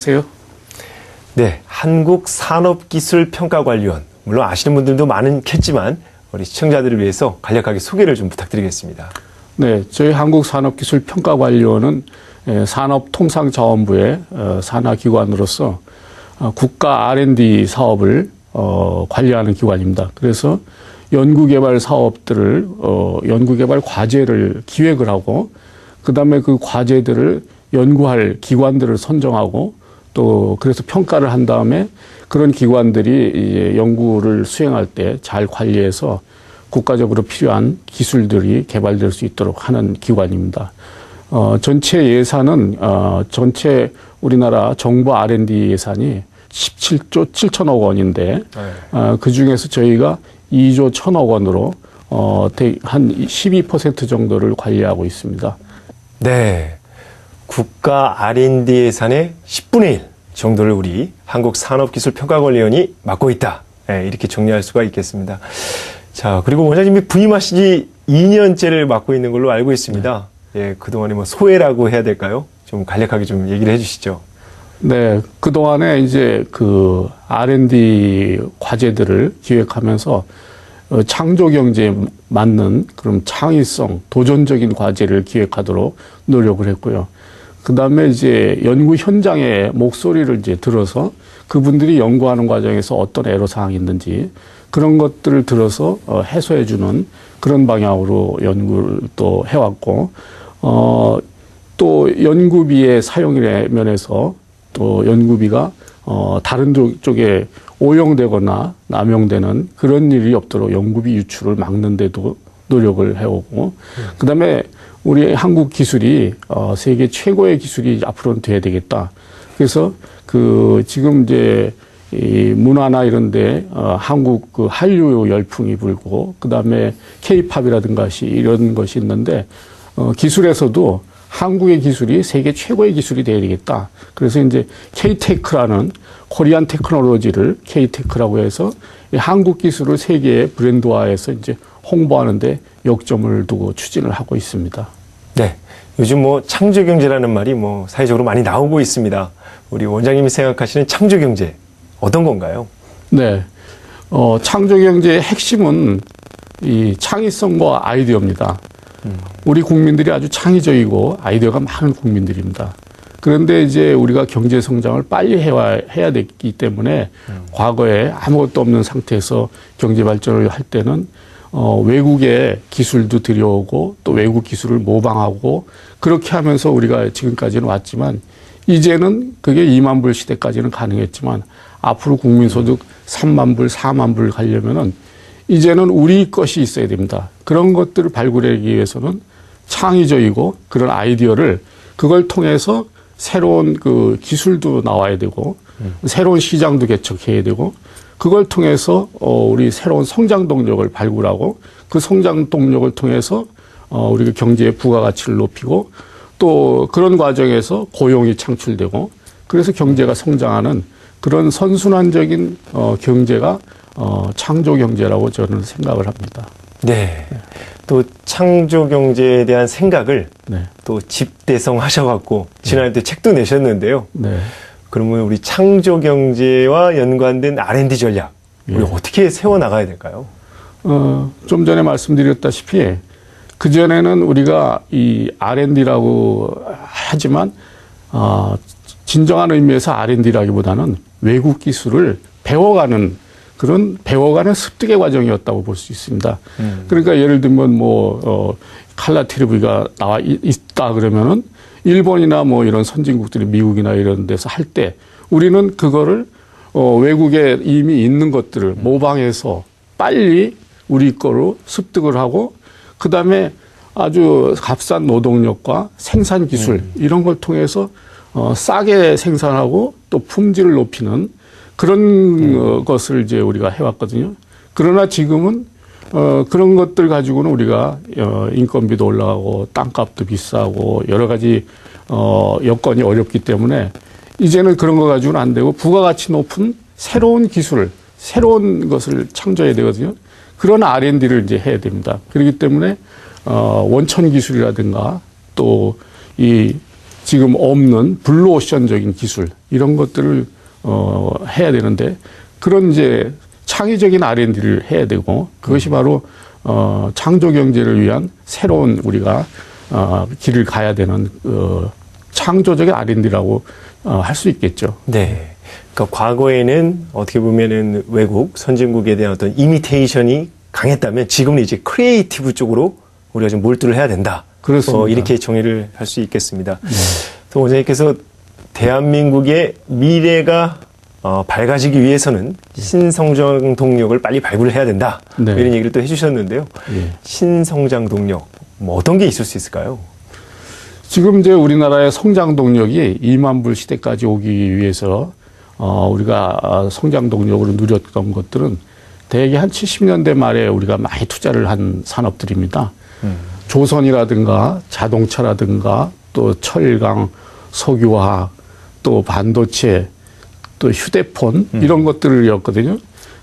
안녕하세요. 네, 한국산업기술평가관리원. 물론 아시는 분들도 많겠지만 우리 시청자들을 위해서 간략하게 소개를 좀 부탁드리겠습니다. 네, 저희 한국산업기술평가관리원은 산업통상자원부의 산하기관으로서 국가 R&D 사업을 관리하는 기관입니다. 그래서 연구개발 사업들을 연구개발 과제를 기획을 하고 그다음에 그 과제들을 연구할 기관들을 선정하고 또 그래서 평가를 한 다음에 그런 기관들이 이제 연구를 수행할 때 잘 관리해서 국가적으로 필요한 기술들이 개발될 수 있도록 하는 기관입니다. 전체 예산은 전체 우리나라 정부 R&D 예산이 17조 7천억 원인데 그 중에서 저희가 2조 1천억 원으로 한 12% 정도를 관리하고 있습니다. 네, 국가 R&D 예산의 10분의 1 정도를 우리 한국산업기술평가관리원이 맡고 있다. 네, 이렇게 정리할 수가 있겠습니다. 자, 그리고 원장님이 부임하신 지 2년째를 맡고 있는 걸로 알고 있습니다. 예, 그동안에 뭐 소회라고 해야 될까요? 좀 간략하게 좀 얘기를 해 주시죠. 네, 그동안에 이제 그 R&D 과제들을 기획하면서 창조 경제에 맞는 그런 창의성, 도전적인 과제를 기획하도록 노력을 했고요. 그 다음에 이제 연구 현장의 목소리를 이제 들어서 그분들이 연구하는 과정에서 어떤 애로사항이 있는지 그런 것들을 들어서 해소해주는 그런 방향으로 연구를 또 해왔고, 또 연구비의 사용의 면에서 또 연구비가 다른 쪽에 오용되거나 남용되는 그런 일이 없도록 연구비 유출을 막는 데도 노력을 해오고, 그 다음에 우리 한국 기술이 세계 최고의 기술이 앞으로는 돼야 되겠다. 그래서 그 지금 이제 이 문화나 이런데 한국 그 한류 열풍이 불고 그다음에 K-팝이라든가 이런 것이 있는데 기술에서도 한국의 기술이 세계 최고의 기술이 돼야 되겠다. 그래서 이제 K-테크라는 코리안 테크놀로지를 K-테크라고 해서 한국 기술을 세계에 브랜드화해서 이제 홍보하는데 역점을 두고 추진을 하고 있습니다. 네, 요즘 뭐 창조경제라는 말이 뭐 사회적으로 많이 나오고 있습니다. 우리 원장님이 생각하시는 창조경제 어떤 건가요? 네, 창조경제의 핵심은 이 창의성과 아이디어입니다. 우리 국민들이 아주 창의적이고 아이디어가 많은 국민들입니다. 그런데 이제 우리가 경제 성장을 빨리 해야 되기 때문에 과거에 아무것도 없는 상태에서 경제 발전을 할 때는 외국의 기술도 들여오고 또 외국 기술을 모방하고 그렇게 하면서 우리가 지금까지는 왔지만 이제는 그게 2만 불 시대까지는 가능했지만 앞으로 국민소득 3만 불, 4만 불 가려면은 이제는 우리 것이 있어야 됩니다. 그런 것들을 발굴하기 위해서는 창의적이고 그런 아이디어를 그걸 통해서 새로운 그 기술도 나와야 되고 새로운 시장도 개척해야 되고 그걸 통해서 우리 새로운 성장 동력을 발굴하고 그 성장 동력을 통해서 우리가 경제의 부가가치를 높이고 또 그런 과정에서 고용이 창출되고 그래서 경제가 성장하는 그런 선순환적인 경제가 창조 경제라고 저는 생각을 합니다. 네. 또 창조 경제에 대한 생각을 네. 또 집대성하셔갖고 지난해 때 책도 내셨는데요. 네. 그러면 우리 창조 경제와 연관된 R&D 전략 우리 어떻게 세워 나가야 될까요? 좀 전에 말씀드렸다시피 그 전에는 우리가 이 R&D라고 하지만 진정한 의미에서 R&D라기보다는 외국 기술을 배워가는 그런 배워가는 습득의 과정이었다고 볼 수 있습니다. 그러니까 예를 들면 칼라 TV가 나와 있다 그러면은 일본이나 뭐 이런 선진국들이 미국이나 이런 데서 할 때 우리는 그거를 외국에 이미 있는 것들을 모방해서 빨리 우리 거로 습득을 하고 그다음에 아주 값싼 노동력과 생산 기술 이런 걸 통해서 싸게 생산하고 또 품질을 높이는 그런 것을 이제 우리가 해왔거든요. 그러나 지금은 그런 것들 가지고는 우리가 인건비도 올라가고 땅값도 비싸고 여러 가지 여건이 어렵기 때문에 이제는 그런 거 가지고는 안 되고 부가가치 높은 새로운 기술, 새로운 것을 창조해야 되거든요. 그런 R&D를 이제 해야 됩니다. 그렇기 때문에 원천 기술이라든가 또 이 지금 없는 블루오션적인 기술 이런 것들을 해야 되는데 그런 이제 창의적인 R&D를 해야 되고 그것이 바로 창조 경제를 위한 새로운 우리가 길을 가야 되는 창조적인 R&D라고 할 수 있겠죠. 네. 그러니까 과거에는 어떻게 보면은 외국 선진국에 대한 어떤 이미테이션이 강했다면 지금은 이제 크리에이티브 쪽으로 우리가 좀 몰두를 해야 된다. 그렇습니다. 이렇게 정의를 할 수 있겠습니다. 또 원장님께서 대한민국의 미래가 밝아지기 위해서는 신성장 동력을 빨리 발굴을 해야 된다. 네. 이런 얘기를 또 해주셨는데요. 예. 신성장 동력 뭐 어떤 게 있을 수 있을까요? 지금 이제 우리나라의 성장 동력이 2만 불 시대까지 오기 위해서 우리가 성장 동력으로 누렸던 것들은 대개 한 70년대 말에 우리가 많이 투자를 한 산업들입니다. 조선이라든가 자동차라든가 또 철강, 석유화학, 또 반도체, 또 휴대폰 이런 것들이었거든요.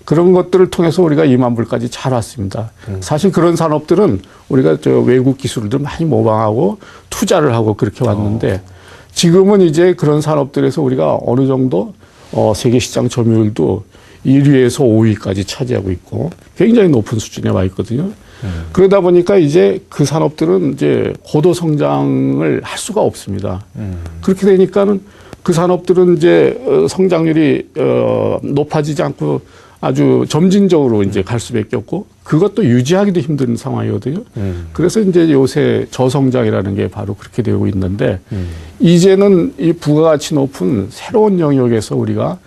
그런 것들을 통해서 우리가 2만 불까지 잘 왔습니다. 사실 그런 산업들은 우리가 저 외국 기술들 많이 모방하고 투자를 하고 그렇게 왔는데 지금은 이제 그런 산업들에서 우리가 어느 정도 세계 시장 점유율도 1위에서 5위까지 차지하고 있고 굉장히 높은 수준에 와 있거든요. 그러다 보니까 이제 그 산업들은 이제 고도 성장을 할 수가 없습니다. 그렇게 되니까는 그 산업들은 이제 성장률이 높아지지 않고 아주 점진적으로 이제 갈 수밖에 없고 그것도 유지하기도 힘든 상황이거든요. 그래서 이제 요새 저성장이라는 게 바로 그렇게 되고 있는데 이제는 이 부가가치 높은 새로운 영역에서 우리가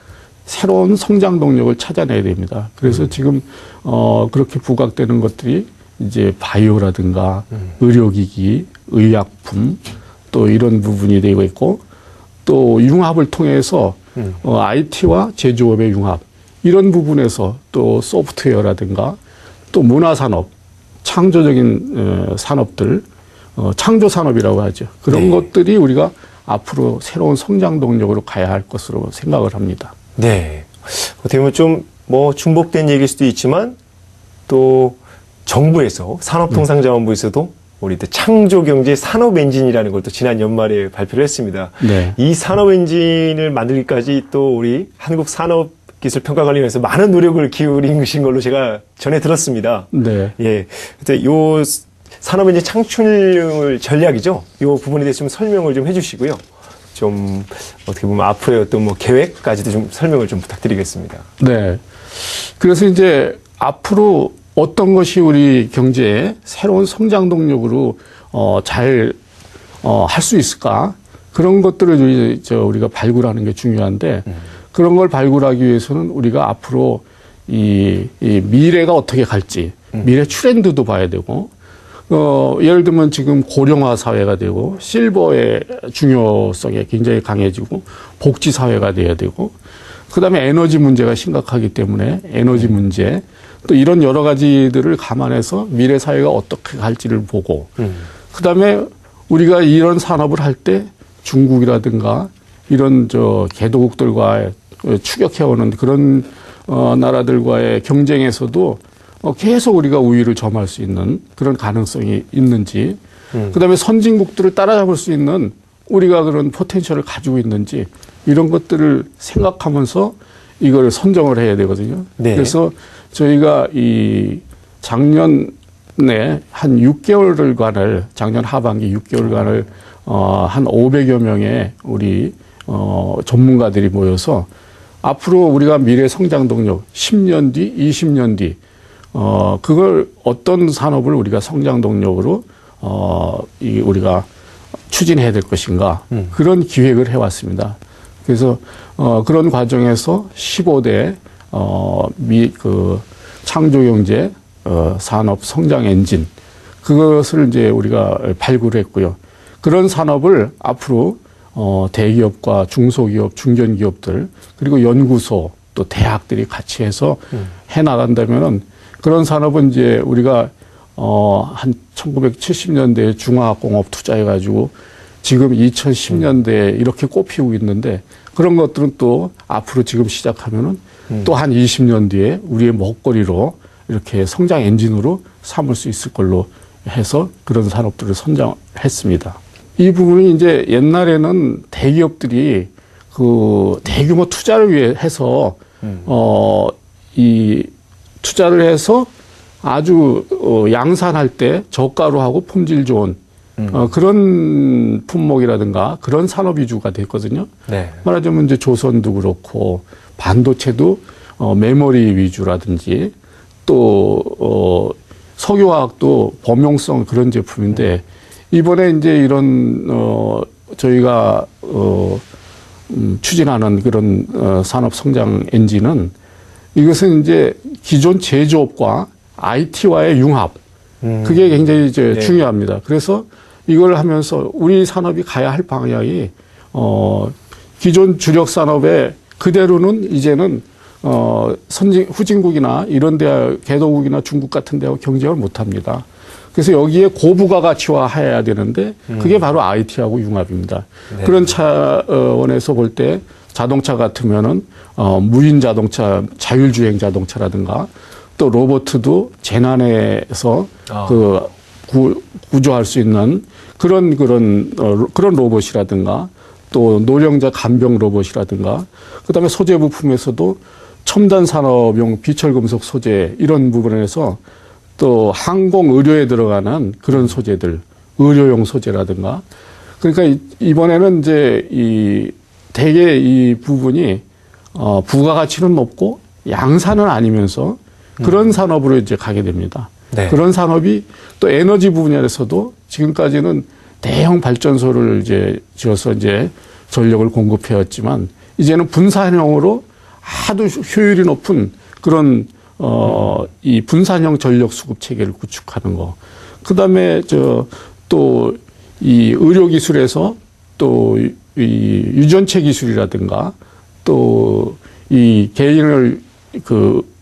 새로운 성장 동력을 찾아내야 됩니다. 그래서 지금 그렇게 부각되는 것들이 이제 바이오라든가 의료기기, 의약품 또 이런 부분이 되고 있고 또 융합을 통해서 IT와 제조업의 융합 이런 부분에서 또 소프트웨어라든가 또 문화산업, 창조적인 산업들, 창조산업이라고 하죠. 그런 것들이 우리가 앞으로 새로운 성장 동력으로 가야 할 것으로 생각을 합니다. 네. 어떻게 보면 좀 뭐 중복된 얘기일 수도 있지만 또 정부에서 산업통상자원부에서도 우리 또 창조경제 산업엔진이라는 걸 또 지난 연말에 발표를 했습니다. 네. 이 산업엔진을 만들기까지 또 우리 한국산업기술평가관리원에서 많은 노력을 기울이신 걸로 제가 전해 들었습니다. 네. 예. 근데 요 산업엔진 창출 전략이죠. 요 부분에 대해서 좀 설명을 좀 해주시고요. 좀 어떻게 보면 앞으로의 어떤 뭐 계획까지도 좀 설명을 좀 부탁드리겠습니다. 네. 그래서 이제 앞으로 어떤 것이 우리 경제의 새로운 성장 동력으로 잘 할 수 있을까? 그런 것들을 우리가 발굴하는 게 중요한데 그런 걸 발굴하기 위해서는 우리가 앞으로 이 미래가 어떻게 갈지 미래 트렌드도 봐야 되고 예를 들면 지금 고령화 사회가 되고 실버의 중요성이 굉장히 강해지고 복지 사회가 돼야 되고 그다음에 에너지 문제가 심각하기 때문에 에너지 문제 또 이런 여러 가지들을 감안해서 미래 사회가 어떻게 갈지를 보고 그다음에 우리가 이런 산업을 할 때 중국이라든가 이런 개도국들과 추격해오는 그런 나라들과의 경쟁에서도 계속 우리가 우위를 점할 수 있는 그런 가능성이 있는지 그다음에 선진국들을 따라잡을 수 있는 우리가 그런 포텐셜을 가지고 있는지 이런 것들을 생각하면서 이걸 선정을 해야 되거든요. 네. 그래서 저희가 이 작년에 한 6개월간을 작년 하반기 6개월간을 한 500여 명의 우리 전문가들이 모여서 앞으로 우리가 미래 성장 동력 10년 뒤, 20년 뒤 그걸 어떤 산업을 우리가 성장 동력으로 우리가 추진해야 될 것인가 그런 기획을 해왔습니다. 그래서 그런 과정에서 15대 창조경제 산업 성장 엔진 그것을 이제 우리가 발굴했고요. 그런 산업을 앞으로 대기업과 중소기업, 중견기업들 그리고 연구소 또 대학들이 같이 해서 해 나간다면은 그런 산업은 이제 우리가 한 1970년대에 중화학공업 투자해가지고 지금 2010년대에 이렇게 꽃피우고 있는데 그런 것들은 또 앞으로 지금 시작하면은 또 한 20년 뒤에 우리의 먹거리로 이렇게 성장 엔진으로 삼을 수 있을 걸로 해서 그런 산업들을 선정했습니다. 이 부분이 이제 옛날에는 대기업들이 그 대규모 투자를 위해 해서 이 투자를 해서 아주 양산할 때 저가로 하고 품질 좋은 그런 품목이라든가 그런 산업 위주가 됐거든요. 네. 말하자면 이제 조선도 그렇고 반도체도 메모리 위주라든지 또 석유화학도 범용성 그런 제품인데 이번에 이제 이런 저희가 추진하는 그런 산업 성장 엔진은 이것은 이제 기존 제조업과 IT와의 융합 그게 굉장히 이제 네. 중요합니다. 그래서 이걸 하면서 우리 산업이 가야 할 방향이 기존 주력 산업에 그대로는 이제는 후진국이나 이런 데 개도국이나 중국 같은 데하고 경쟁을 못 합니다. 그래서 여기에 고부가 가치화해야 되는데 그게 바로 IT하고 융합입니다. 네. 그런 차원에서 볼 때 자동차 같으면은 무인 자동차, 자율주행 자동차라든가 또 로봇도 재난에서 구조할 수 있는 그런 로봇이라든가 또 노령자 간병 로봇이라든가 그다음에 소재 부품에서도 첨단 산업용 비철금속 소재 이런 부분에서 또 항공 의료에 들어가는 그런 소재들 의료용 소재라든가 그러니까 이번에는 이제 대개 이 부분이 부가가치는 높고 양산은 아니면서 그런 산업으로 이제 가게 됩니다. 네. 그런 산업이 또 에너지 분야에서도 지금까지는 대형 발전소를 이제 지어서 이제 전력을 공급해왔지만 이제는 분산형으로 아주 효율이 높은 그런 이 분산형 전력 수급 체계를 구축하는 거. 그다음에 또 이 의료 기술에서 또 이 유전체 기술이라든가 또 이 개인을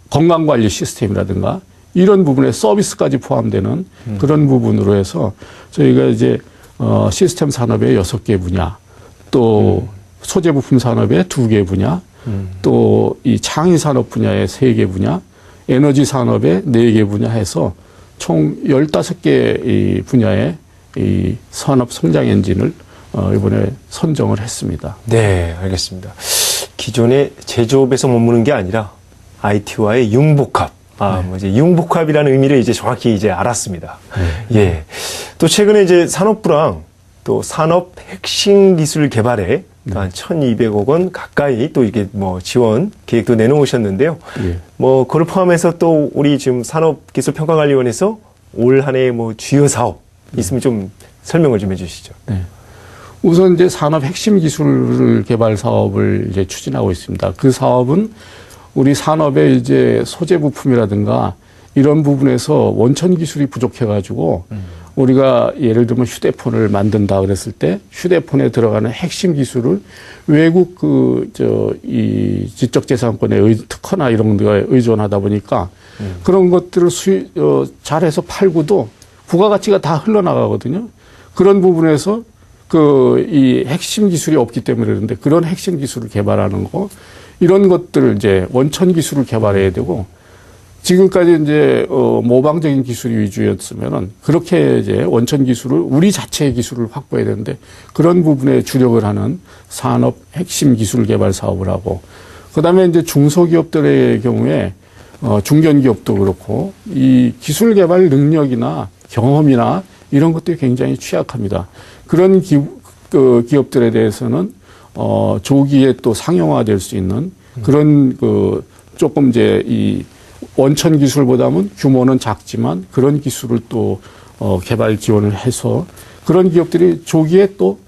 건강 관리 시스템이라든가 이런 부분에 서비스까지 포함되는 그런 부분으로 해서 저희가 이제 시스템 산업의 6개 분야 또 소재 부품 산업의 2개 분야 또 이 창의 산업 분야의 3개 분야 에너지 산업의 4개 분야 해서 총 15개 이 분야의 이 산업 성장 엔진을 이번에 선정을 했습니다. 네, 알겠습니다. 기존의 제조업에서 머무는 게 아니라 IT와의 융복합. 이제 융복합이라는 의미를 이제 정확히 이제 알았습니다. 예. 또 최근에 이제 산업부랑 또 산업 핵심 기술 개발에 한 1,200억 원 가까이 또 이게 뭐 지원 계획도 내놓으셨는데요. 예. 뭐 그걸 포함해서 또 우리 지금 산업기술평가관리원에서 올 한 해 뭐 주요 사업 있으면 좀 설명을 좀 해주시죠. 네. 우선 이제 산업 핵심 기술 개발 사업을 이제 추진하고 있습니다. 그 사업은 우리 산업의 이제 소재 부품이라든가 이런 부분에서 원천 기술이 부족해가지고 우리가 예를 들면 휴대폰을 만든다 그랬을 때 휴대폰에 들어가는 핵심 기술을 외국 이 지적재산권의 특허나 이런 거에 의존하다 보니까 그런 것들을 잘해서 팔고도 부가가치가 다 흘러나가거든요. 그런 부분에서 이 핵심 기술이 없기 때문에 그러는데 그런 핵심 기술을 개발하는 거 이런 것들을 이제 원천 기술을 개발해야 되고 지금까지 이제 모방적인 기술이 위주였으면은 그렇게 이제 원천 기술을 우리 자체의 기술을 확보해야 되는데 그런 부분에 주력을 하는 산업 핵심 기술 개발 사업을 하고 그다음에 이제 중소기업들의 경우에 중견기업도 그렇고 이 기술 개발 능력이나 경험이나 이런 것들이 굉장히 취약합니다. 그런 기업들에 대해서는 조기에 또 상용화될 수 있는 그런 조금 이제 이 원천 기술보다는 규모는 작지만 그런 기술을 또 개발 지원을 해서 그런 기업들이 조기에 또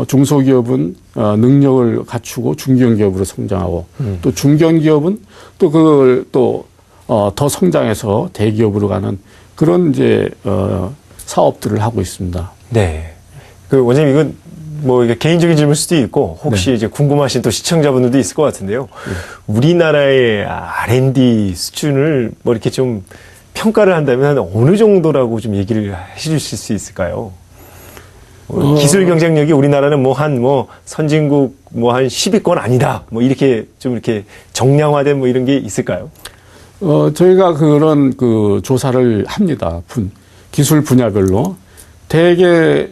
중소기업은 능력을 갖추고 중견기업으로 성장하고 또 중견기업은 또 그걸 또 더 성장해서 대기업으로 가는 그런 이제 사업들을 하고 있습니다. 네. 원장님 이건 뭐 이게 개인적인 질문일 수도 있고 혹시 네. 이제 궁금하신 또 시청자분들도 있을 것 같은데요. 우리나라의 R&D 수준을 뭐 이렇게 좀 평가를 한다면 어느 정도라고 좀 얘기를 해주실 수 있을까요? 기술 경쟁력이 우리나라는 선진국 한 10위권 아니다. 뭐 이렇게 좀 이렇게 정량화된 뭐 이런 게 있을까요? 저희가 그런 조사를 합니다. 기술 분야별로. 대개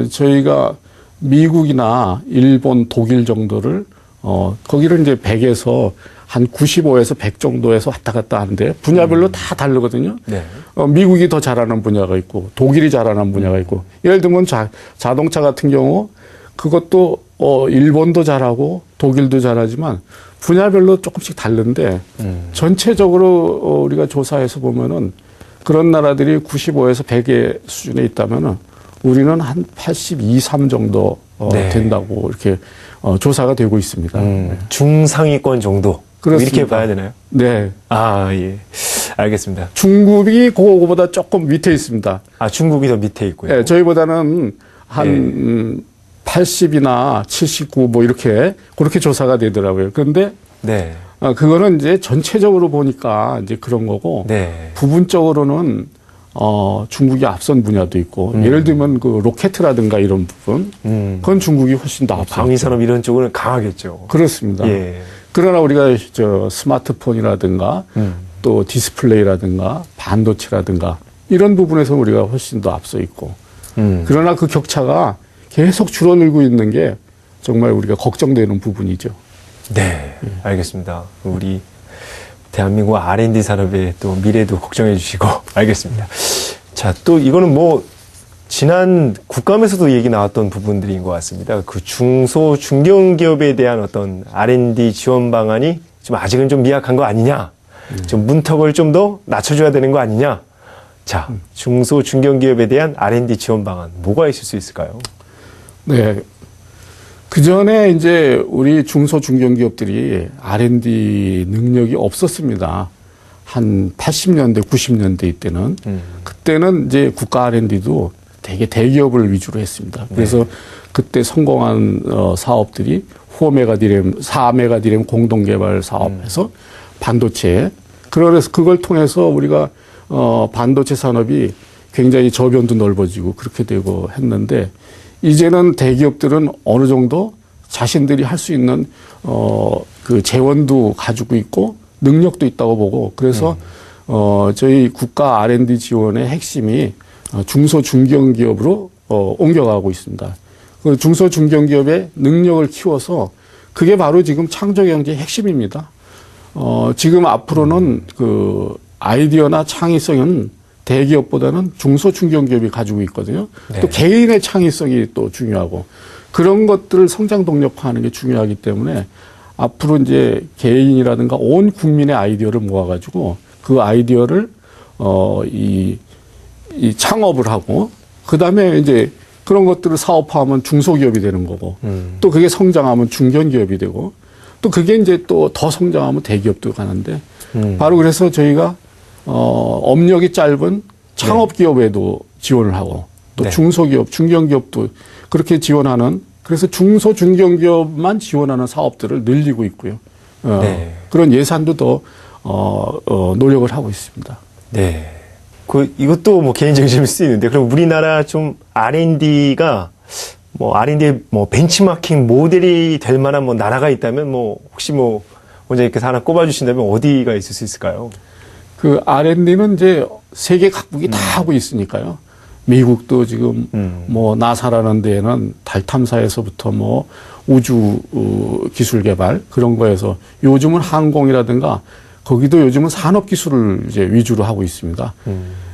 저희가 미국이나 일본, 독일 정도를 거기를 이제 100에서 한 95에서 100 정도에서 왔다 갔다 하는데 분야별로 다 다르거든요. 네. 미국이 더 잘하는 분야가 있고 독일이 잘하는 분야가 있고 예를 들면 자동차 같은 경우 그것도 일본도 잘하고 독일도 잘하지만 분야별로 조금씩 다른데 전체적으로 우리가 조사해서 보면은 그런 나라들이 95에서 100의 수준에 있다면은 우리는 한 82, 3 정도 네. 된다고 이렇게 조사가 되고 있습니다. 중상위권 정도. 그렇습니다. 이렇게 봐야 되나요? 네. 아, 예. 알겠습니다. 중국이 그거보다 조금 밑에 있습니다. 아, 중국이 더 밑에 있고요. 네, 저희보다는 한 80이나 79 뭐 이렇게 그렇게 조사가 되더라고요. 그런데 네. 그거는 이제 전체적으로 보니까 이제 그런 거고 네. 부분적으로는 중국이 앞선 분야도 있고 예를 들면 그 로켓이라든가 이런 부분 그건 중국이 훨씬 더 앞서. 방위산업 이런 쪽은 강하겠죠. 그렇습니다. 예. 그러나 우리가 저 스마트폰이라든가 또 디스플레이라든가 반도체라든가 이런 부분에서 우리가 훨씬 더 앞서 있고 그러나 그 격차가 계속 줄어들고 있는 게 정말 우리가 걱정되는 부분이죠. 네, 알겠습니다. 우리 대한민국 R&D 산업의 또 미래도 걱정해 주시고 알겠습니다. 자, 또 이거는 뭐 지난 국감에서도 얘기 나왔던 부분들인 것 같습니다. 그 중소 중견기업에 대한 어떤 R&D 지원 방안이 좀 아직은 좀 미약한 거 아니냐? 좀 문턱을 좀 더 낮춰줘야 되는 거 아니냐? 자, 중소 중견기업에 대한 R&D 지원 방안 뭐가 있을 수 있을까요? 네. 그 전에 이제 우리 중소 중견기업들이 R&D 능력이 없었습니다. 한 80년대, 90년대 이때는. 그때는 이제 국가 R&D도 되게 대기업을 위주로 했습니다. 그래서 그때 성공한 사업들이 4메가디램 공동개발 사업에서 반도체. 그래서 그걸 통해서 우리가 반도체 산업이 굉장히 저변도 넓어지고 그렇게 되고 했는데 이제는 대기업들은 어느 정도 자신들이 할 수 있는 그 재원도 가지고 있고 능력도 있다고 보고 그래서 저희 국가 R&D 지원의 핵심이 중소 중견기업으로 옮겨가고 있습니다. 그 중소 중견기업의 능력을 키워서 그게 바로 지금 창조경제의 핵심입니다. 지금 앞으로는 그 아이디어나 창의성은 대기업보다는 중소 중견기업이 가지고 있거든요. 네. 또 개인의 창의성이 또 중요하고 그런 것들을 성장 동력화하는 게 중요하기 때문에 앞으로 이제 개인이라든가 온 국민의 아이디어를 모아가지고 그 아이디어를 이 창업을 하고 그 다음에 이제 그런 것들을 사업화하면 중소기업이 되는 거고 또 그게 성장하면 중견기업이 되고 또 그게 이제 또 더 성장하면 대기업도 가는데 바로 그래서 저희가 업력이 짧은 창업기업에도 지원을 하고 또 네. 중소기업, 중견기업도 그렇게 지원하는 그래서 중소, 중견기업만 지원하는 사업들을 늘리고 있고요. 네. 그런 예산도 더 노력을 하고 있습니다. 네. 이것도 뭐 개인적인 질문일 수 있는데, 그럼 우리나라 좀 R&D가 뭐 R&D 뭐 벤치마킹 모델이 될 만한 뭐 나라가 있다면 뭐 혹시 뭐 원장님께서 하나 꼽아주신다면 어디가 있을 수 있을까요? 그 R&D는 이제 세계 각국이 다 하고 있으니까요. 미국도 지금 뭐 나사라는 데에는 달 탐사에서부터 뭐 우주 기술 개발 그런 거에서 요즘은 항공이라든가 거기도 요즘은 산업 기술을 이제 위주로 하고 있습니다.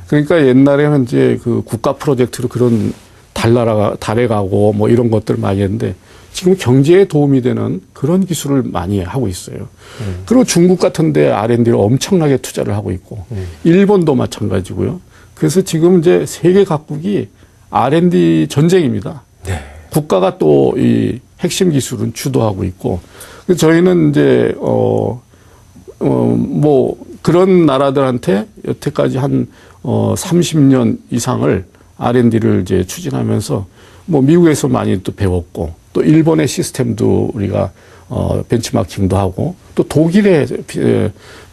그러니까 옛날에는 이제 그 국가 프로젝트로 그런 달에 가고 뭐 이런 것들 많이 했는데 지금 경제에 도움이 되는 그런 기술을 많이 하고 있어요. 그리고 중국 같은 데 R&D를 엄청나게 투자를 하고 있고 일본도 마찬가지고요. 그래서 지금 이제 세계 각국이 R&D 전쟁입니다. 네. 국가가 또 이 핵심 기술은 주도하고 있고 그래서 저희는 이제 뭐 그런 나라들한테 여태까지 한 30년 이상을 R&D를 이제 추진하면서 뭐 미국에서 많이 또 배웠고 또 일본의 시스템도 우리가 벤치마킹도 하고 또 독일의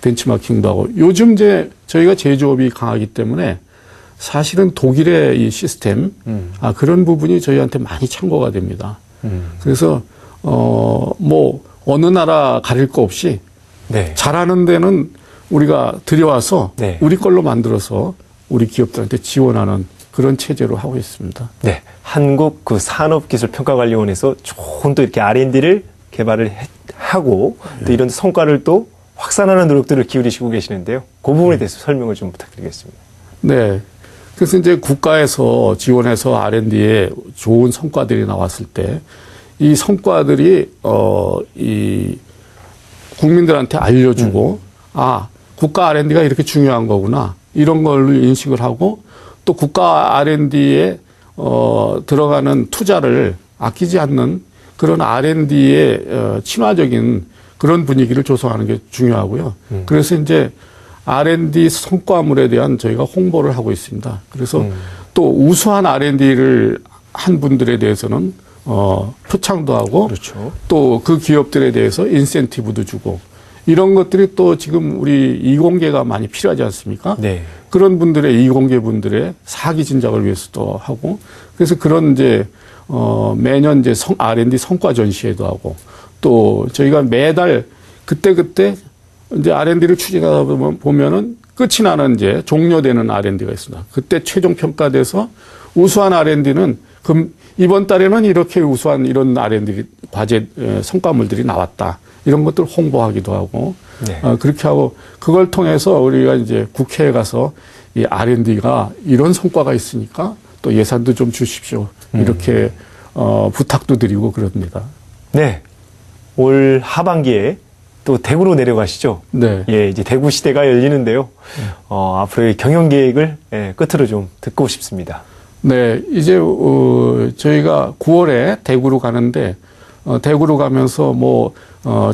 벤치마킹도 하고 요즘 이제 저희가 제조업이 강하기 때문에 사실은 독일의 이 시스템 그런 부분이 저희한테 많이 참고가 됩니다. 그래서 뭐 어느 나라 가릴 거 없이 네. 잘하는 데는 우리가 들여와서 네. 우리 걸로 만들어서 우리 기업들한테 지원하는 그런 체제로 하고 있습니다. 네, 한국 그 산업기술평가관리원에서 좋은 또 이렇게 R&D를 개발을 하고 또 이런 성과를 또 확산하는 노력들을 기울이시고 계시는데요. 그 부분에 대해서 설명을 좀 부탁드리겠습니다. 네. 그래서 이제 국가에서 지원해서 R&D에 좋은 성과들이 나왔을 때 이 성과들이 이 국민들한테 알려주고 아, 국가 R&D가 이렇게 중요한 거구나. 이런 걸 인식을 하고 또 국가 R&D에 들어가는 투자를 아끼지 않는 그런 R&D에 친화적인 그런 분위기를 조성하는 게 중요하고요. 그래서 이제 R&D 성과물에 대한 저희가 홍보를 하고 있습니다. 그래서 또 우수한 R&D를 한 분들에 대해서는 표창도 하고 그렇죠. 또 그 기업들에 대해서 인센티브도 주고 이런 것들이 또 지금 우리 이공계가 많이 필요하지 않습니까? 네. 그런 분들의 이공계 분들의 사기 진작을 위해서도 하고 그래서 그런 이제 매년 이제 R&D 성과 전시회도 하고 또 저희가 매달 그때 이제 R&D를 추진하다 보면은 끝이 나는 이제 종료되는 R&D가 있습니다. 그때 최종 평가돼서 우수한 R&D는 이번 달에는 이렇게 우수한 이런 R&D 과제 성과물들이 나왔다. 이런 것들 홍보하기도 하고 네. 그렇게 하고 그걸 통해서 우리가 이제 국회에 가서 이 R&D가 이런 성과가 있으니까 또 예산도 좀 주십시오. 이렇게 부탁도 드리고 그럽니다. 네. 올 하반기에 또 대구로 내려가시죠. 네. 예, 이제 대구 시대가 열리는데요. 앞으로의 경영 계획을 끝으로 좀 듣고 싶습니다. 네, 이제 저희가 9월에 대구로 가는데 대구로 가면서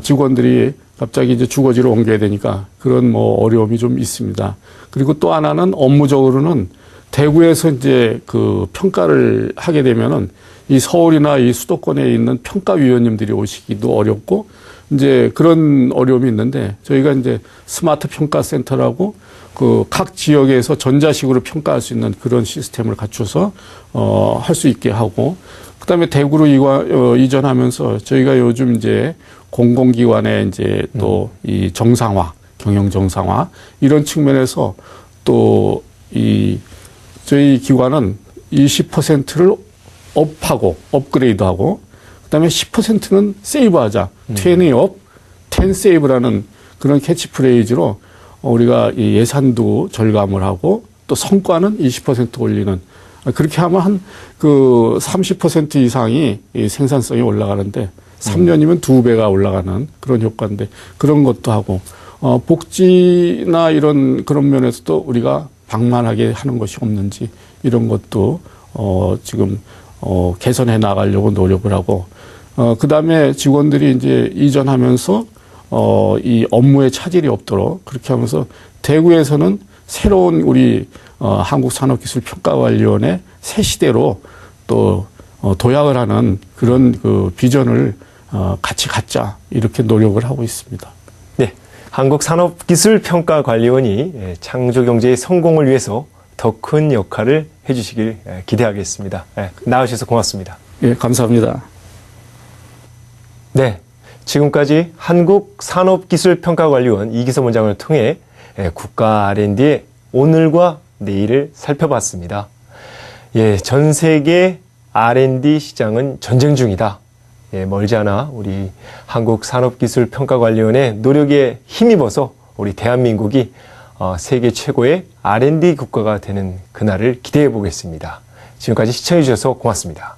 직원들이 갑자기 이제 주거지로 옮겨야 되니까 그런 어려움이 좀 있습니다. 그리고 또 하나는 업무적으로는 대구에서 이제 그 평가를 하게 되면은 이 서울이나 이 수도권에 있는 평가위원님들이 오시기도 어렵고 이제 그런 어려움이 있는데 저희가 이제 스마트 평가센터라고 그 각 지역에서 전자식으로 평가할 수 있는 그런 시스템을 갖춰서 할 수 있게 하고 그다음에 대구로 이전하면서 저희가 요즘 이제 공공기관의 이제 또 이 정상화, 경영 정상화 이런 측면에서 또 이 저희 기관은 20%를 업하고 업그레이드하고 그다음에 10%는 세이브하자. 20 업, 10 세이브라는 그런 캐치프레이즈로 우리가 이 예산도 절감을 하고 또 성과는 20% 올리는 그렇게 하면 한 그 30% 이상이 이 생산성이 올라가는데 3년이면 2배가 올라가는 그런 효과인데 그런 것도 하고 복지나 이런 그런 면에서도 우리가 방만하게 하는 것이 없는지 이런 것도 지금 개선해 나가려고 노력을 하고 그다음에 직원들이 이제 이전하면서 이 업무에 차질이 없도록 그렇게 하면서 대구에서는 새로운 우리 한국산업기술평가관리원의 새 시대로 또 도약을 하는 그런 그 비전을 같이 갖자 이렇게 노력을 하고 있습니다. 네, 한국산업기술평가관리원이 창조경제의 성공을 위해서 더 큰 역할을 해주시길 기대하겠습니다. 나와주셔서 고맙습니다. 예, 감사합니다. 네, 지금까지 한국산업기술평가관리원 이기섭 원장을 통해 국가 R&D의 오늘과 내일을 살펴봤습니다. 예, 전 세계 R&D 시장은 전쟁 중이다. 예, 멀지 않아 우리 한국산업기술평가관리원의 노력에 힘입어서 우리 대한민국이 세계 최고의 R&D 국가가 되는 그날을 기대해 보겠습니다. 지금까지 시청해 주셔서 고맙습니다.